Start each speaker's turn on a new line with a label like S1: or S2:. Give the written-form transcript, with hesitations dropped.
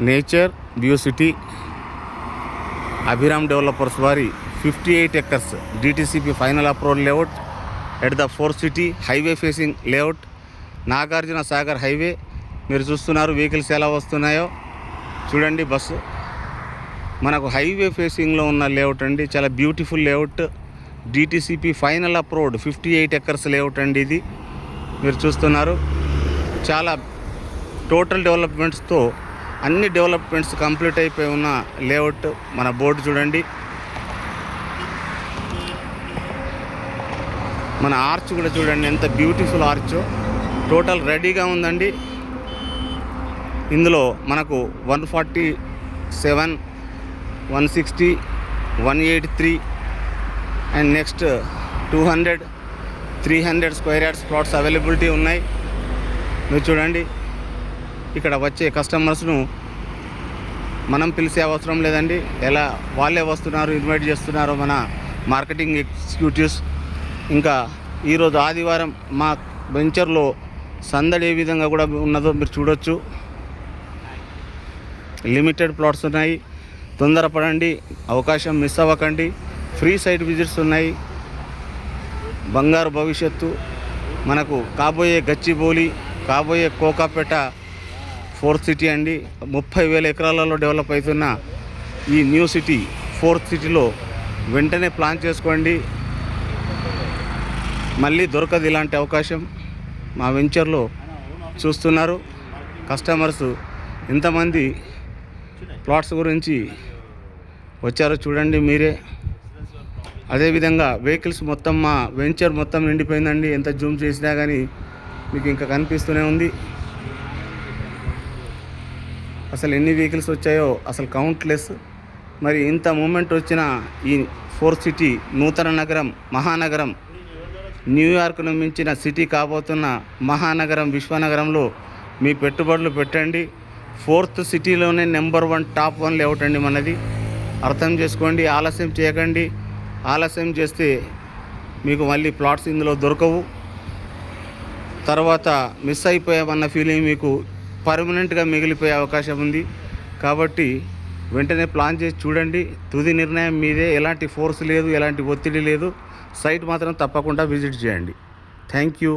S1: Nature view city Abhiram developers వారి 58 acres DTCP final approval layout at the fourth city highway facing layout Nagarjuna Sagar highway. మీరు చూస్తున్నారు vehicles ఎలా వస్తున్నాయో చూడండి. బస్సు మనకు హైవే ఫేసింగ్లో ఉన్న లేఅవుట్ అండి. చాలా beautiful layout. DTCP final approved 58 acres layout అండి. ఇది మీరు చూస్తున్నారు. చాలా టోటల్ డెవలప్మెంట్స్తో అన్ని డెవలప్మెంట్స్ కంప్లీట్ అయిపోయి ఉన్న లేఅవుట్. మన బోర్డు చూడండి. మన ఆర్చ్ కూడా చూడండి ఎంత బ్యూటిఫుల్ ఆర్చో. టోటల్ రెడీగా ఉందండి. ఇందులో మనకు 147, 160, 183 and next 200, 300 square yards plots availability ఉన్నాయి. మీరు చూడండి. ఇక్కడ వచ్చే కస్టమర్స్ను మనం పిలిచే అవసరం లేదండి. ఎలా వాళ్ళే వస్తున్నారు, ఇన్వైట్ చేస్తున్నారు మన మార్కెటింగ్ ఎగ్జిక్యూటివ్స్. ఇంకా ఈరోజు ఆదివారం మా వెంచర్లో సందడి ఏ విధంగా కూడా ఉన్నదో మీరు చూడొచ్చు. లిమిటెడ్ ప్లాట్స్ ఉన్నాయి. తొందరపడండి, అవకాశం మిస్ అవ్వకండి. ఫ్రీ సైట్ విజిట్స్ ఉన్నాయి. బంగారు భవిష్యత్తు మనకు కాబోయే గచ్చిబౌలి, కాబోయే కోకాపేట ఫోర్త్ సిటీ అండి. 30,000 ఎకరాలలో డెవలప్ అవుతున్న ఈ న్యూ సిటీ ఫోర్త్ సిటీలో వెంటనే ప్లాన్ చేసుకోండి. మళ్ళీ దొరకదు ఇలాంటి అవకాశం. మా వెంచర్లో చూస్తున్నారు కస్టమర్స్ ఎంతమంది ప్లాట్స్ గురించి వచ్చారో చూడండి మీరే. అదేవిధంగా వెహికల్స్ మొత్తం మా వెంచర్ మొత్తం నిండిపోయిందండి. ఎంత జూమ్ చేసినా కానీ మీకు ఇంకా కనిపిస్తూనే ఉంది. అసలు ఎన్ని వెహికల్స్ వచ్చాయో అసలు కౌంట్లెస్. మరి ఇంత మూమెంట్ వచ్చిన ఈ ఫోర్త్ సిటీ నూతన నగరం, మహానగరం, న్యూయార్క్ను మించిన సిటీ కాబోతున్న మహానగరం, విశ్వనగరంలో మీ పెట్టుబడులు పెట్టండి. ఫోర్త్ సిటీలోనే నెంబర్ 1 టాప్ 1 లేఅవుట్ అండి మనది. అర్థం చేసుకోండి. ఆలస్యం చేయకండి. ఆలస్యం చేస్తే మీకు మళ్ళీ ప్లాట్స్ ఇందులో దొరకవు. తర్వాత మిస్ అయిపోయామన్న ఫీలింగ్ మీకు పర్మనెంట్గా మిగిలిపోయే అవకాశం ఉంది. కాబట్టి వెంటనే ప్లాన్ చేసి చూడండి. తుది నిర్ణయం మీదే. ఎలాంటి ఫోర్స్ లేదు, ఎలాంటి ఒత్తిడి లేదు. సైట్ మాత్రం తప్పకుండా విజిట్ చేయండి. Thank you.